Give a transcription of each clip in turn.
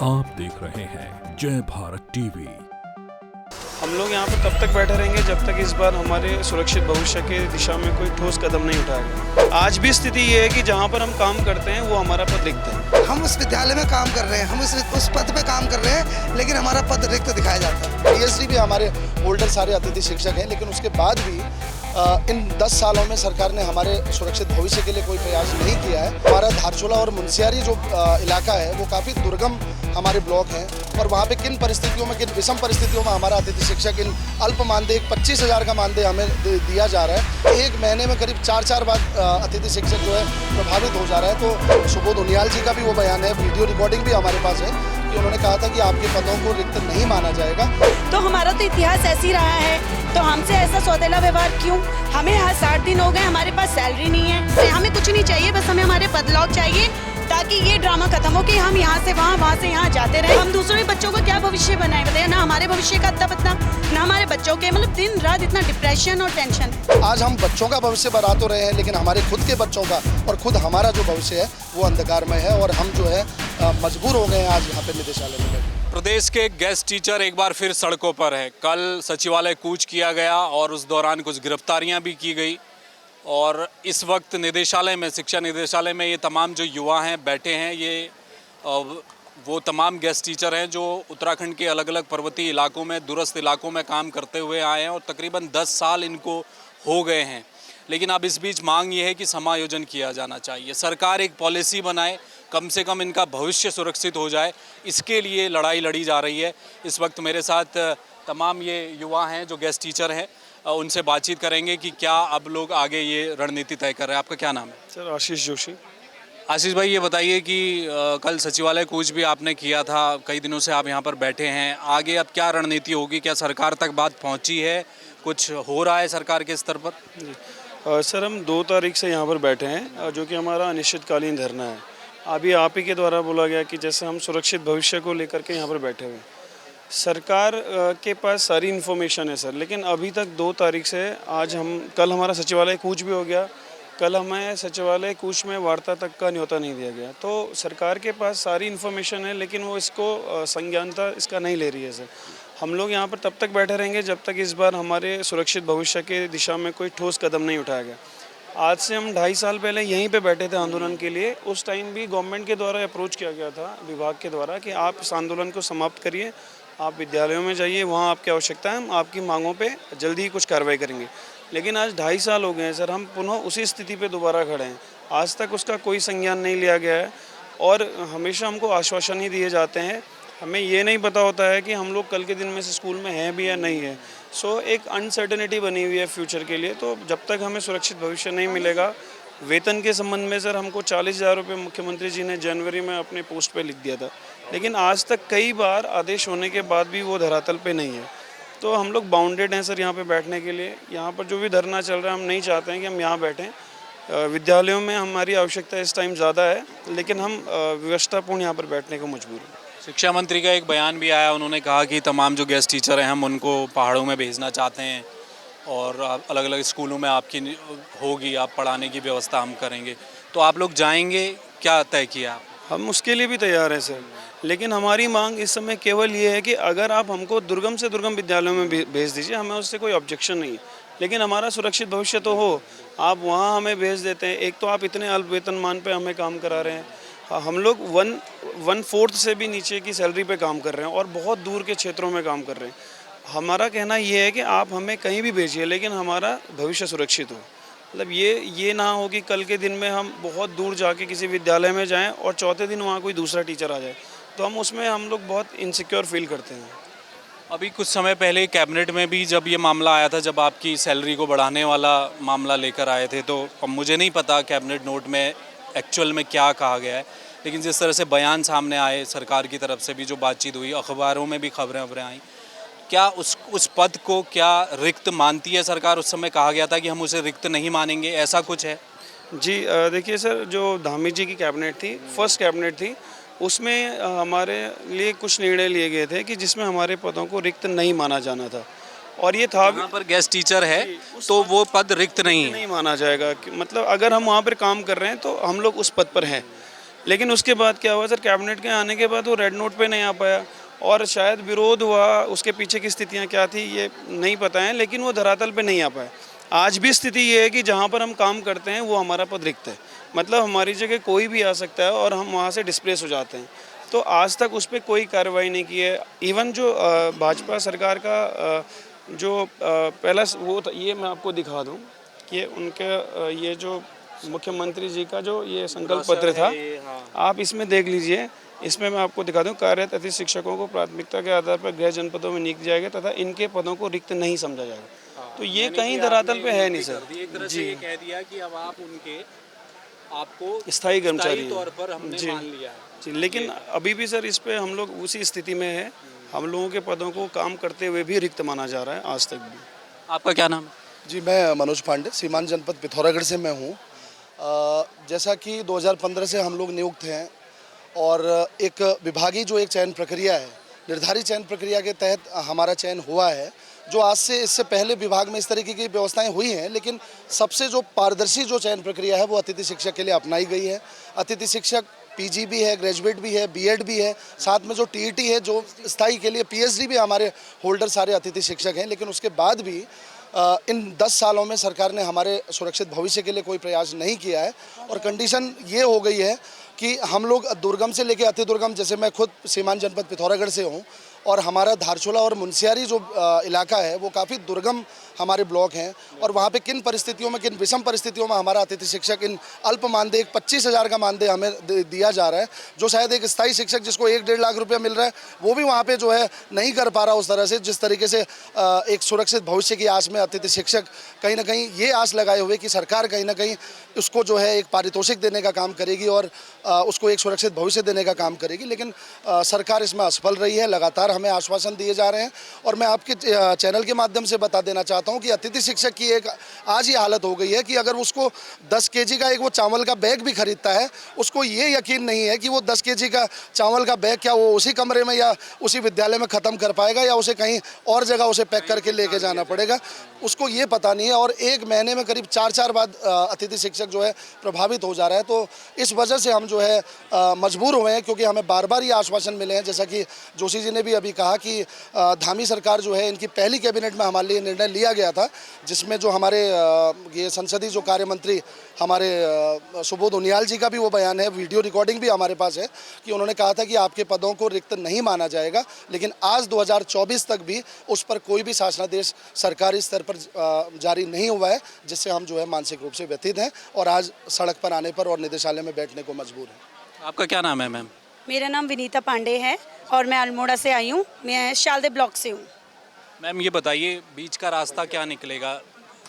आप देख रहे हैं जय भारत टीवी। हम लोग यहाँ पर तब तक बैठे रहेंगे जब तक इस बार हमारे सुरक्षित भविष्य के दिशा में कोई ठोस कदम नहीं उठाएगा। आज भी स्थिति ये है कि जहाँ पर हम काम करते हैं वो हमारा पद रिक्त है। हम उस विद्यालय में काम कर रहे हैं, हम उस पद पे काम कर रहे हैं, लेकिन हमारा पद रिक्त दिखाया जाता है। पीएचडी भी हमारे होल्डर सारे अतिथि शिक्षक हैं, लेकिन उसके बाद भी इन 10 सालों में सरकार ने हमारे सुरक्षित भविष्य के लिए कोई प्रयास नहीं किया है। हमारा धारचूला और मुनस्यारी जो इलाका है वो काफ़ी दुर्गम हमारे ब्लॉक हैं, और वहाँ पे किन परिस्थितियों में, किन विषम परिस्थितियों में हमारा अतिथि शिक्षक इन अल्प मानदेय 25,000 का मानदेय हमें दिया जा रहा है। एक महीने में करीब 4 बार अतिथि शिक्षक जो है प्रभावित हो जा रहा है। तो सुबोध उनियाल जी का भी वो बयान है, वीडियो रिकॉर्डिंग भी हमारे पास है, कि उन्होंने कहा था कि आपके पदों को रिक्त नहीं माना जाएगा। तो हमारा तो इतिहास ऐसी रहा है, तो हमसे ऐसा सौतेला व्यवहार क्यों? हमें यहाँ 60 दिन हो गए, हमारे पास सैलरी नहीं है, हमें कुछ नहीं चाहिए, बस हमें हमारे बदलाव चाहिए ताकि ये ड्रामा खत्म हो कि हम यहाँ से वहाँ, वहाँ से यहाँ जाते रहे। हम दूसरे बच्चों का क्या भविष्य बनाए बताइए? ना हमारे भविष्य का अता पता, ना हमारे बच्चों के, मतलब दिन रात इतना डिप्रेशन और टेंशन। आज हम बच्चों का भविष्य बना तो रहे हैं, लेकिन हमारे खुद के बच्चों का और खुद हमारा जो भविष्य है वो अंधकारमय है, और हम जो है मजबूर हो गए हैं आज यहाँ पे निदेशालय में। प्रदेश के गेस्ट टीचर एक बार फिर सड़कों पर हैं। कल सचिवालय कूच किया गया और उस दौरान कुछ गिरफ्तारियां भी की गई, और इस वक्त निदेशालय में, शिक्षा निदेशालय में ये तमाम जो युवा हैं बैठे हैं, ये वो तमाम गेस्ट टीचर हैं जो उत्तराखंड के अलग अलग पर्वतीय इलाकों में, दूरस्थ इलाकों में काम करते हुए आए हैं, और तकरीबन 10 साल इनको हो गए हैं। लेकिन अब इस बीच मांग ये है कि समायोजन किया जाना चाहिए, सरकार एक पॉलिसी बनाए, कम से कम इनका भविष्य सुरक्षित हो जाए, इसके लिए लड़ाई लड़ी जा रही है। इस वक्त मेरे साथ तमाम ये युवा हैं जो गेस्ट टीचर हैं, उनसे बातचीत करेंगे कि क्या अब लोग आगे ये रणनीति तय कर रहे हैं। आपका क्या नाम है? सर आशीष जोशी। आशीष भाई, ये बताइए कि कल सचिवालय कूच भी आपने किया था, कई दिनों से आप यहाँ पर बैठे हैं, आगे अब क्या रणनीति होगी? क्या सरकार तक बात पहुँची है? कुछ हो रहा है सरकार के स्तर पर? जी सर, हम 2 तारीख से यहाँ पर बैठे हैं, जो कि हमारा अनिश्चितकालीन धरना है। अभी आप ही के द्वारा बोला गया कि जैसे हम सुरक्षित भविष्य को लेकर के यहाँ पर बैठे हुए हैं, सरकार के पास सारी इन्फॉर्मेशन है सर, लेकिन अभी तक 2 तारीख से कल हमारा सचिवालय कूच भी हो गया, कल हमें सचिवालय कूच में वार्ता तक का न्योता नहीं दिया गया। तो सरकार के पास सारी इन्फॉर्मेशन है, लेकिन वो इसको संज्ञानता इसका नहीं ले रही है सर। हम लोग यहाँ पर तब तक बैठे रहेंगे जब तक इस बार हमारे सुरक्षित भविष्य के दिशा में कोई ठोस कदम नहीं उठाया गया। आज से हम 2.5 साल पहले यहीं पे बैठे थे आंदोलन के लिए। उस टाइम भी गवर्नमेंट के द्वारा अप्रोच किया गया था, विभाग के द्वारा, कि आप इस आंदोलन को समाप्त करिए, आप विद्यालयों में जाइए, वहाँ आपकी आवश्यकता है, हम आपकी मांगों पे जल्दी ही कुछ कार्रवाई करेंगे। लेकिन आज 2.5 साल हो गए हैं सर, हम पुनः उसी स्थिति पे दोबारा खड़े हैं। आज तक उसका कोई संज्ञान नहीं लिया गया है, और हमेशा हमको आश्वासन ही दिए जाते हैं। हमें ये नहीं पता होता है कि हम लोग कल के दिन में से स्कूल में हैं भी या नहीं है। एक अनसर्टेनिटी बनी हुई है फ्यूचर के लिए। तो जब तक हमें सुरक्षित भविष्य नहीं मिलेगा, वेतन के संबंध में सर हमको 40,000 रुपये मुख्यमंत्री जी ने जनवरी में अपने पोस्ट पे लिख दिया था, लेकिन आज तक कई बार आदेश होने के बाद भी वो धरातल पे नहीं है। तो हम लोग बाउंडेड हैं सर यहाँ पे बैठने के लिए। यहाँ पर जो भी धरना चल रहा है, हम नहीं चाहते हैं कि हम यहाँ बैठें। विद्यालयों में हमारी आवश्यकता इस टाइम ज़्यादा है, लेकिन हम व्यवस्थापूर्ण यहाँ पर बैठने को मजबूर हैं। शिक्षा मंत्री का एक बयान भी आया, उन्होंने कहा कि तमाम जो गेस्ट टीचर हैं हम उनको पहाड़ों में भेजना चाहते हैं, और अलग अलग स्कूलों में आपकी होगी, आप पढ़ाने की व्यवस्था हम करेंगे। तो आप लोग जाएंगे? क्या तय किया आप? हम उसके लिए भी तैयार हैं सर, लेकिन हमारी मांग इस समय केवल ये है कि अगर आप हमको दुर्गम से दुर्गम विद्यालयों में भेज दीजिए, हमें उससे कोई ऑब्जेक्शन नहीं है, लेकिन हमारा सुरक्षित भविष्य तो हो। आप वहाँ हमें भेज देते हैं, एक तो आप इतने अल्प वेतनमान पे हमें काम करा रहे हैं, हम लोग 1/4 से भी नीचे की सैलरी पे काम कर रहे हैं, और बहुत दूर के क्षेत्रों में काम कर रहे हैं। हमारा कहना ये है कि आप हमें कहीं भी भेजिए, लेकिन हमारा भविष्य सुरक्षित हो। मतलब ये ना हो कि कल के दिन में हम बहुत दूर जाके किसी विद्यालय में जाएं और चौथे दिन वहाँ कोई दूसरा टीचर आ जाए, तो हम लोग बहुत इनसिक्योर फील करते हैं। अभी कुछ समय पहले कैबिनेट में भी जब ये मामला आया था, जब आपकी सैलरी को बढ़ाने वाला मामला लेकर आए थे, तो अब मुझे नहीं पता कैबिनेट नोट में एक्चुअल में क्या कहा गया है, लेकिन जिस तरह से बयान सामने आए सरकार की तरफ से भी, जो बातचीत हुई, अखबारों में भी खबरें आई, क्या उस पद को क्या रिक्त मानती है सरकार? उस समय कहा गया था कि हम उसे रिक्त नहीं मानेंगे, ऐसा कुछ है? जी देखिए सर, जो धामी जी की कैबिनेट थी, फर्स्ट कैबिनेट थी, उसमें हमारे लिए कुछ निर्णय लिए गए थे कि जिसमें हमारे पदों को रिक्त नहीं माना जाना था, और ये था वहाँ पर गेस्ट टीचर है तो वो पद रिक्त नहीं माना जाएगा। मतलब अगर हम वहाँ पर काम कर रहे हैं तो हम लोग उस पद पर हैं, लेकिन उसके बाद क्या हुआ सर, कैबिनेट के आने के बाद वो रेड नोट पे नहीं आ पाया और शायद विरोध हुआ, उसके पीछे की स्थितियाँ क्या थी ये नहीं पता है, लेकिन वो धरातल पे नहीं आ पाया। आज भी स्थिति ये है कि जहाँ पर हम काम करते हैं वो हमारा पद रिक्त है, मतलब हमारी जगह कोई भी आ सकता है और हम वहाँ से डिस्प्लेस हो जाते हैं। तो आज तक उस पर कोई कार्रवाई नहीं की है। इवन जो भाजपा सरकार का जो पहला वो था, ये मैं आपको दिखा दूँ कि उनके ये जो मुख्यमंत्री जी का जो ये संकल्प पत्र था, आप इसमें देख लीजिए। इसमें मैं आपको दिखा दूं, कार्यरत अतिथि शिक्षकों को प्राथमिकता के आधार पर गृह जनपदों में नियुक्त जाएगा तथा इनके पदों को रिक्त नहीं समझा जाएगा। तो ये कहीं धरातल पे है नहीं सर। एक तरह से ये कह दिया कि अब आप उनके आपको स्थायी कर्मचारी तौर पर हमने मान लिया है। जी, लेकिन अभी भी सर इस पे हम लोग उसी स्थिति में है, हम लोगों के पदों को काम करते हुए भी रिक्त माना जा रहा है आज तक भी। आपका क्या नाम है? जी, मैं मनोज पांडे, सीमांत जनपद पिथौरागढ़ से मैं हूँ। जैसा कि 2015 से हम लोग नियुक्त हैं और एक विभागीय जो एक चयन प्रक्रिया है, निर्धारित चयन प्रक्रिया के तहत हमारा चयन हुआ है। जो आज से इससे पहले विभाग में इस तरीके की व्यवस्थाएं हुई हैं, लेकिन सबसे जो पारदर्शी जो चयन प्रक्रिया है वो अतिथि शिक्षक के लिए अपनाई गई है। अतिथि शिक्षक पीजी भी है, ग्रेजुएट भी है, बीएड भी है, साथ में जो टीईटी है, जो स्थायी के लिए पीएचडी भी हमारे होल्डर सारे अतिथि शिक्षक हैं। लेकिन उसके बाद भी इन 10 सालों में सरकार ने हमारे सुरक्षित भविष्य के लिए कोई प्रयास नहीं किया है और कंडीशन ये हो गई है कि हम लोग दुर्गम से लेकर अति दुर्गम, जैसे मैं खुद सीमांत जनपद पिथौरागढ़ से हूँ और हमारा धारचूला और मुनस्यारी जो इलाका है वो काफ़ी दुर्गम हमारे ब्लॉक हैं और वहाँ पे किन परिस्थितियों में, किन विषम परिस्थितियों में हमारा अतिथि शिक्षक इन अल्प मानदेय 25,000 का मानदेय हमें दिया जा रहा है, जो शायद एक स्थायी शिक्षक जिसको 1-1.5 लाख रुपया मिल रहा है वो भी वहाँ पे जो है नहीं कर पा रहा उस तरह से, जिस तरीके से एक सुरक्षित भविष्य की आस में अतिथि शिक्षक कहीं ना कहीं ये आस लगाए हुए कि सरकार कहीं ना कहीं उसको जो है एक पारितोषिक देने का काम करेगी और उसको एक सुरक्षित भविष्य देने का काम करेगी। लेकिन सरकार इसमें असफल रही है। लगातार हमें आश्वासन दिए जा रहे हैं और मैं आपके चैनल के माध्यम से बता देना चाहता हूं कि अतिथि शिक्षक की एक आज ही हालत हो गई है कि अगर उसको 10 केजी का एक वो चावल का बैग भी खरीदता है, उसको ये यकीन नहीं है कि वो 10 केजी का चावल का बैग क्या वो उसी कमरे में या उसी विद्यालय में ख़त्म कर पाएगा या उसे कहीं और जगह उसे पैक करके लेके जाना पड़ेगा, उसको ये पता नहीं है। और एक महीने में करीब 4 बाद अतिथि शिक्षक जो है प्रभावित हो जा रहा है। तो इस वजह से हम जो है मजबूर हुए हैं, क्योंकि हमें बार बार ये आश्वासन मिले हैं, जैसा कि जोशी जी ने भी अभी कहा कि धामी सरकार जो है इनकी पहली कैबिनेट में हमारे लिए निर्णय लिया गया था, जिसमें जो हमारे ये संसदीय जो कार्य मंत्री हमारे सुबोध उनियाल जी का भी वो बयान है, वीडियो रिकॉर्डिंग भी हमारे पास है, कि उन्होंने कहा था कि आपके पदों को रिक्त नहीं माना जाएगा। लेकिन आज 2024 तक भी उस पर कोई भी शासनादेश सरकारी स्तर पर जारी नहीं हुआ है, जिससे हम जो है मानसिक रूप से व्यथित हैं और आज सड़क पर आने पर और निदेशालय में बैठने को मजबूर हैं। आपका क्या नाम है मैम? मेरा नाम विनीता पांडे है और मैं अल्मोड़ा से आई हूँ, मैं शालदे ब्लॉक से हूँ। मैम ये बताइए, बीच का रास्ता क्या निकलेगा?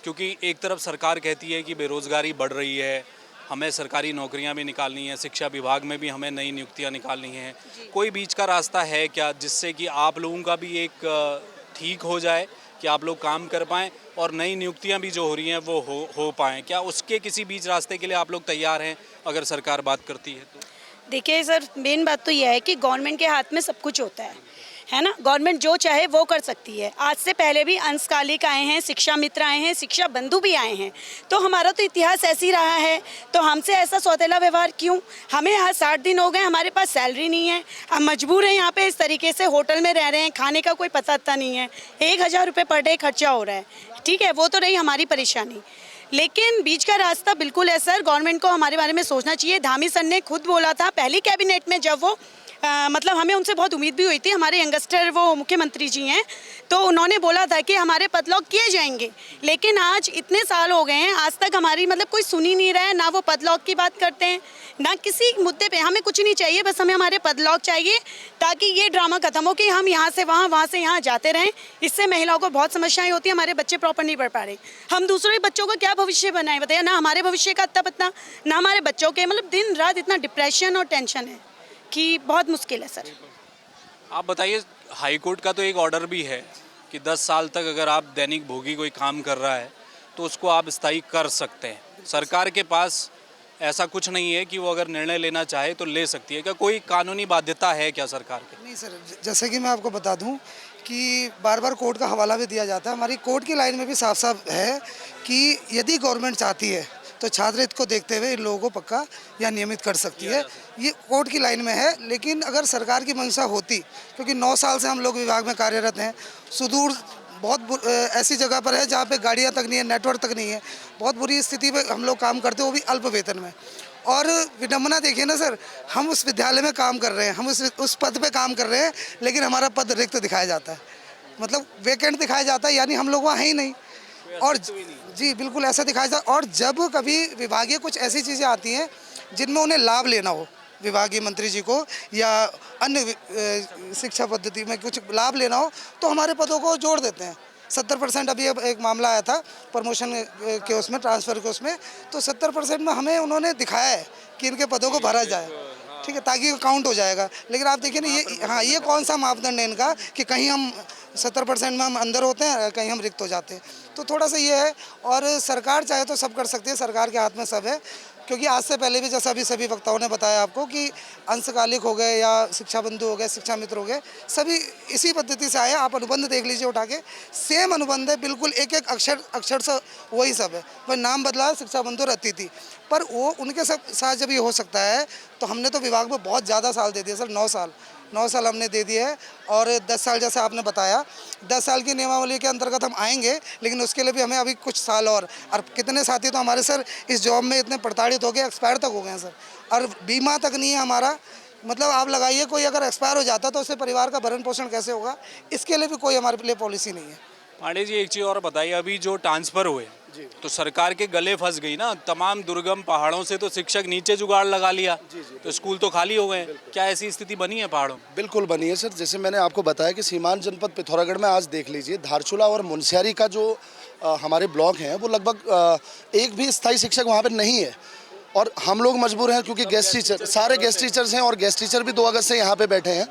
क्योंकि एक तरफ सरकार कहती है कि बेरोज़गारी बढ़ रही है, हमें सरकारी नौकरियां भी निकालनी है, शिक्षा विभाग में भी हमें नई नियुक्तियां निकालनी हैं, कोई बीच का रास्ता है क्या जिससे कि आप लोगों का भी एक ठीक हो जाए, कि आप लोग काम कर पाएँ और नई नियुक्तियां भी जो हो रही हैं वो हो पाएँ? क्या उसके किसी बीच रास्ते के लिए आप लोग तैयार हैं अगर सरकार बात करती है तो? देखिए सर, मेन बात तो यह है कि गवर्नमेंट के हाथ में सब कुछ होता है ना। गवर्नमेंट जो चाहे वो कर सकती है। आज से पहले भी अंशकालिक आए हैं, शिक्षा मित्र आए हैं, शिक्षा बंधु भी आए हैं, तो हमारा तो इतिहास ऐसे ही रहा है। तो हमसे ऐसा सौतेला व्यवहार क्यों? हमें यहाँ 60 दिन हो गए, हमारे पास सैलरी नहीं है, हम मजबूर हैं यहाँ पे इस तरीके से, होटल में रह रहे हैं, खाने का कोई पता नहीं है, 1000 रुपये पर डे खर्चा हो रहा है। ठीक है, वो तो रही हमारी परेशानी, लेकिन बीच का रास्ता बिल्कुल है सर। गवर्नमेंट को हमारे बारे में सोचना चाहिए। धामी सर ने खुद बोला था पहली कैबिनेट में, जब वो मतलब हमें उनसे बहुत उम्मीद भी हुई थी, हमारे यंगस्टर वो मुख्यमंत्री जी हैं, तो उन्होंने बोला था कि हमारे पद लॉक किए जाएंगे। लेकिन आज इतने साल हो गए हैं, आज तक हमारी मतलब कोई सुन ही नहीं रहा है, ना वो पद लॉक की बात करते हैं, ना किसी मुद्दे पे। हमें कुछ नहीं चाहिए, बस हमें हमारे पद लॉक चाहिए, ताकि ये ड्रामा खत्म हो कि हम यहाँ से वहाँ, वहाँ से यहाँ जाते रहें। इससे महिलाओं को बहुत समस्याएं होती है, हमारे बच्चे प्रॉपर नहीं पढ़ पा रहे। हम दूसरे बच्चों का क्या भविष्य बनाए बताइए? ना हमारे भविष्य का अत्ता पत्ता, ना हमारे बच्चों के। मतलब दिन रात इतना डिप्रेशन और टेंशन है कि बहुत मुश्किल है सर। आप बताइए, हाई कोर्ट का तो एक ऑर्डर भी है कि 10 साल तक अगर आप दैनिक भोगी कोई काम कर रहा है तो उसको आप स्थायी कर सकते हैं। सरकार के पास ऐसा कुछ नहीं है कि वो अगर निर्णय लेना चाहे तो ले सकती है। क्या कोई कानूनी बाध्यता है क्या सरकार की? नहीं सर, जैसे कि मैं आपको बता दूं कि बार बार कोर्ट का हवाला भी दिया जाता है। हमारी कोर्ट की लाइन में भी साफ साफ है कि यदि गवर्नमेंट चाहती है तो छात्र हित को देखते हुए इन लोगों को पक्का या नियमित कर सकती है। ये कोर्ट की लाइन में है। लेकिन अगर सरकार की मंशा होती, क्योंकि 9 साल से हम लोग विभाग में कार्यरत हैं, सुदूर बहुत ऐसी जगह पर है जहाँ पे गाड़ियाँ तक नहीं है, नेटवर्क तक नहीं है, बहुत बुरी स्थिति में हम लोग काम करते हैं, वो भी अल्प वेतन में। और विडम्बना देखिए ना सर, हम उस विद्यालय में काम कर रहे हैं, हम उस पद पे काम कर रहे हैं, लेकिन हमारा पद रिक्त दिखाया जाता है, मतलब वेकेंट दिखाया जाता है, यानी हम लोग वहाँ हैं ही नहीं। और जी बिल्कुल ऐसा दिखाया जाता है। और जब कभी विभागीय कुछ ऐसी चीज़ें आती हैं जिनमें उन्हें लाभ लेना हो, विभागीय मंत्री जी को या अन्य शिक्षा पद्धति में कुछ लाभ लेना हो, तो हमारे पदों को जोड़ देते हैं। 70% अभी अब एक मामला आया था प्रमोशन के उसमें, ट्रांसफ़र के उसमें, तो 70% में हमें उन्होंने दिखाया है कि इनके पदों को भरा जाए, ठीक है, ताकि काउंट हो जाएगा। लेकिन आप देखिए ना, ये हाँ, ये कौन सा मापदंड है इनका कि कहीं हम 70% में हम अंदर होते हैं, कहीं हम रिक्त हो जाते हैं। तो थोड़ा सा ये है। और सरकार चाहे तो सब कर सकती है, सरकार के हाथ में सब है। क्योंकि आज से पहले भी जैसा अभी सभी वक्ताओं ने बताया आपको कि अंशकालिक हो गए या शिक्षा बंधु हो गए, शिक्षा मित्र हो गए, सभी इसी पद्धति से आए। आप अनुबंध देख लीजिए उठा के, सेम अनुबंध है, बिल्कुल एक एक अक्षर से वही सब है, पर नाम बदला, शिक्षा बंधु और अतिथि। पर वो उनके साथ जब ये हो सकता है, तो हमने तो विभाग में बहुत ज़्यादा साल दे दिए सर, 9 साल हमने दे दिए है। और 10 साल जैसे आपने बताया, 10 साल की नियमावली के अंतर्गत हम आएंगे, लेकिन उसके लिए भी हमें अभी कुछ साल और कितने साथी तो हमारे सर इस जॉब में इतने प्रताड़ित हो गए, एक्सपायर तक हो गए हैं सर, और बीमा तक नहीं है हमारा। मतलब आप लगाइए, कोई अगर एक्सपायर हो जाता तो उससे परिवार का भरण पोषण कैसे होगा, इसके लिए भी कोई हमारे लिए पॉलिसी नहीं है। पांडे जी, एक चीज़ और बताइए, अभी जो ट्रांसफ़र हुए तो सरकार के गले फंस गई ना, तमाम दुर्गम पहाड़ों से तो शिक्षक नीचे जुगाड़ लगा लिया, तो स्कूल तो खाली हो गए। क्या ऐसी स्थिति बनी है पहाड़ों में? बिल्कुल बनी है सर। जैसे मैंने आपको बताया कि सीमांत जनपद पिथौरागढ़ में आज देख लीजिए, धारचूला और मुनस्यारी का जो हमारे ब्लॉक हैं, वो लगभग एक भी स्थायी शिक्षक वहाँ पर नहीं है। और हम लोग मजबूर हैं, क्योंकि गेस्ट टीचर, सारे गेस्ट टीचर्स हैं, और गेस्ट टीचर भी 2 अगस्त से यहाँ पे बैठे हैं।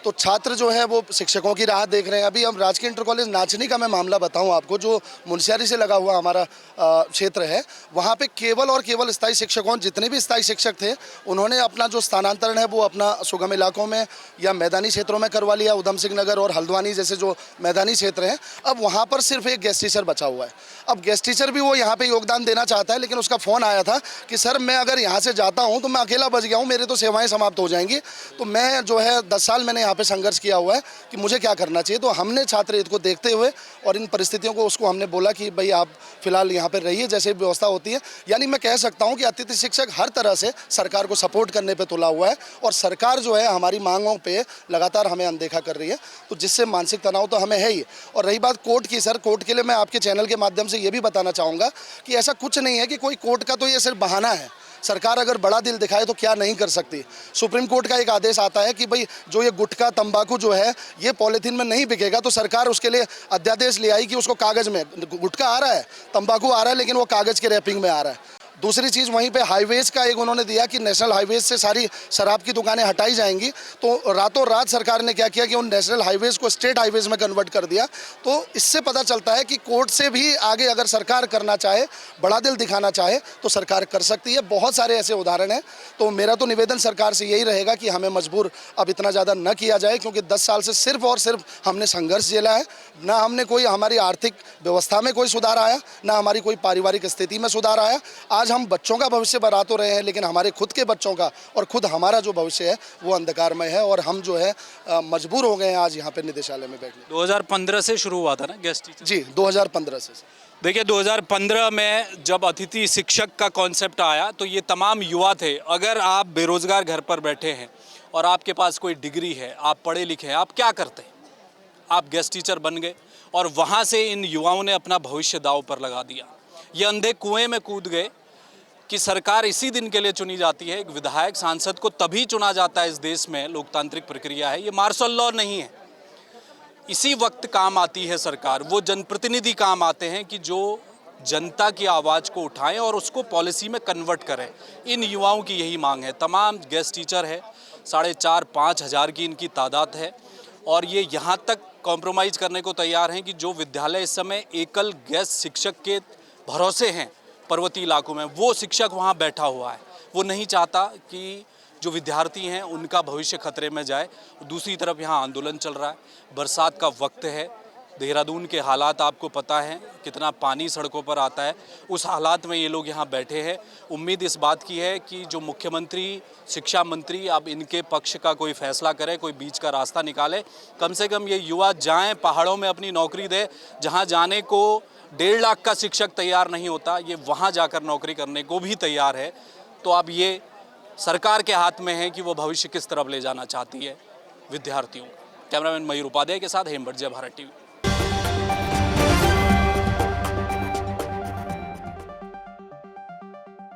तो छात्र जो है वो शिक्षकों की राह देख रहे हैं। अभी हम राजकीय इंटर कॉलेज नाचनी का मैं मामला बताऊं आपको, जो मुनस्यारी से लगा हुआ हमारा क्षेत्र है, वहाँ पे केवल और केवल स्थायी शिक्षकों, जितने भी स्थायी शिक्षक थे, उन्होंने अपना जो स्थानांतरण है वो अपना सुगम इलाकों में या मैदानी क्षेत्रों में करवा लिया। उधम सिंह नगर और हल्द्वानी जैसे जो मैदानी क्षेत्र हैं, अब वहाँ पर सिर्फ एक गेस्ट टीचर बचा हुआ है। अब गेस्ट टीचर भी वो यहाँ पर योगदान देना चाहता है, लेकिन उसका फ़ोन आया था कि सर मैं अगर यहाँ से जाता हूँ तो मैं अकेला बच गया हूँ, मेरे तो सेवाएँ समाप्त हो जाएंगी। तो मैं जो है 10 साल मैंने यहाँ पे संघर्ष किया हुआ है कि मुझे क्या करना चाहिए। तो हमने छात्र हित को देखते हुए और इन परिस्थितियों को उसको हमने बोला कि भाई आप फिलहाल यहाँ पर रहिए, जैसे व्यवस्था होती है। यानी मैं कह सकता हूँ कि अतिथि शिक्षक हर तरह से सरकार को सपोर्ट करने पे तुला हुआ है, और सरकार जो है हमारी मांगों पे लगातार हमें अनदेखा कर रही है, तो जिससे मानसिक तनाव तो हमें है ही। और रही बात कोर्ट की सर, कोर्ट के लिए मैं आपके चैनल के माध्यम से ये भी बताना चाहूँगा कि ऐसा कुछ नहीं है कि कोई कोर्ट का तो ये सिर्फ बहाना है। सरकार अगर बड़ा दिल दिखाए तो क्या नहीं कर सकती। सुप्रीम कोर्ट का एक आदेश आता है कि भाई जो ये गुटखा तंबाकू जो है ये पॉलीथीन में नहीं बिकेगा, तो सरकार उसके लिए अध्यादेश ले आई कि उसको कागज़ में, गुटखा आ रहा है, तंबाकू आ रहा है, लेकिन वो कागज़ के रैपिंग में आ रहा है। दूसरी चीज़ वहीं पे हाईवेज़ का एक उन्होंने दिया कि नेशनल हाईवेज़ से सारी शराब की दुकानें हटाई जाएंगी। तो रातों रात सरकार ने क्या किया कि उन नेशनल हाईवेज़ को स्टेट हाईवेज़ में कन्वर्ट कर दिया। तो इससे पता चलता है कि कोर्ट से भी आगे अगर सरकार करना चाहे, बड़ा दिल दिखाना चाहे, तो सरकार कर सकती है। बहुत सारे ऐसे उदाहरण हैं। तो मेरा तो निवेदन सरकार से यही रहेगा कि हमें मजबूर अब इतना ज़्यादा न किया जाए, क्योंकि 10 साल से सिर्फ और सिर्फ हमने संघर्ष झेला है। ना हमने कोई, हमारी आर्थिक व्यवस्था में कोई सुधार आया, ना हमारी कोई पारिवारिक स्थिति में सुधार आया। आज हम बच्चों का भविष्य बना तो रहे हैं, लेकिन हमारे खुद के बच्चों का और खुद हमारा जो भविष्य है वो अंधकारमय है, और हम जो है मजबूर हो गए हैं आज यहाँ पे निदेशालय में बैठने। 2015 से शुरू हुआ था ना गेस्ट टीचर? जी, 2015 से। देखिए, 2015 में जब अतिथि शिक्षक का कॉन्सेप्ट आया तो ये तमाम युवा थे। अगर आप बेरोजगार घर पर बैठे हैं और आपके पास कोई डिग्री है, आप पढ़े लिखे हैं, आप क्या करते हैं? आप गेस्ट टीचर बन गए, और वहाँ से इन युवाओं ने अपना भविष्य दांव पर लगा दिया। ये अंधे कुएं में कूद गए कि सरकार इसी दिन के लिए चुनी जाती है। एक विधायक, सांसद को तभी चुना जाता है इस देश में, लोकतांत्रिक प्रक्रिया है, ये मार्शल लॉ नहीं है। इसी वक्त काम आती है सरकार, वो जनप्रतिनिधि काम आते हैं कि जो जनता की आवाज़ को उठाएं और उसको पॉलिसी में कन्वर्ट करें। इन युवाओं की यही मांग है। तमाम गेस्ट टीचर है, 4,500-5 हज़ार की इनकी तादाद है, और ये यहाँ तक कॉम्प्रोमाइज़ करने को तैयार हैं कि जो विद्यालय इस समय एकल गेस्ट शिक्षक के भरोसे हैं पर्वतीय इलाकों में, वो शिक्षक वहाँ बैठा हुआ है। वो नहीं चाहता कि जो विद्यार्थी हैं उनका भविष्य खतरे में जाए। दूसरी तरफ यहाँ आंदोलन चल रहा है, बरसात का वक्त है, देहरादून के हालात आपको पता है, कितना पानी सड़कों पर आता है। उस हालात में ये लोग यहाँ बैठे हैं। उम्मीद इस बात की है कि जो मुख्यमंत्री, शिक्षा मंत्री अब इनके पक्ष का कोई फैसला करे, कोई बीच का रास्ता निकाले। कम से कम ये युवा जाएं, पहाड़ों में अपनी नौकरी दे। जहाँ जाने को 1.5 लाख का शिक्षक तैयार नहीं होता, ये वहाँ जाकर नौकरी करने को भी तैयार है। तो अब ये सरकार के हाथ में है कि वो भविष्य किस तरफ ले जाना चाहती है विद्यार्थियों का। कैमरामैन मयूर उपाध्याय के साथ हेमंत, जय भारत टीवी।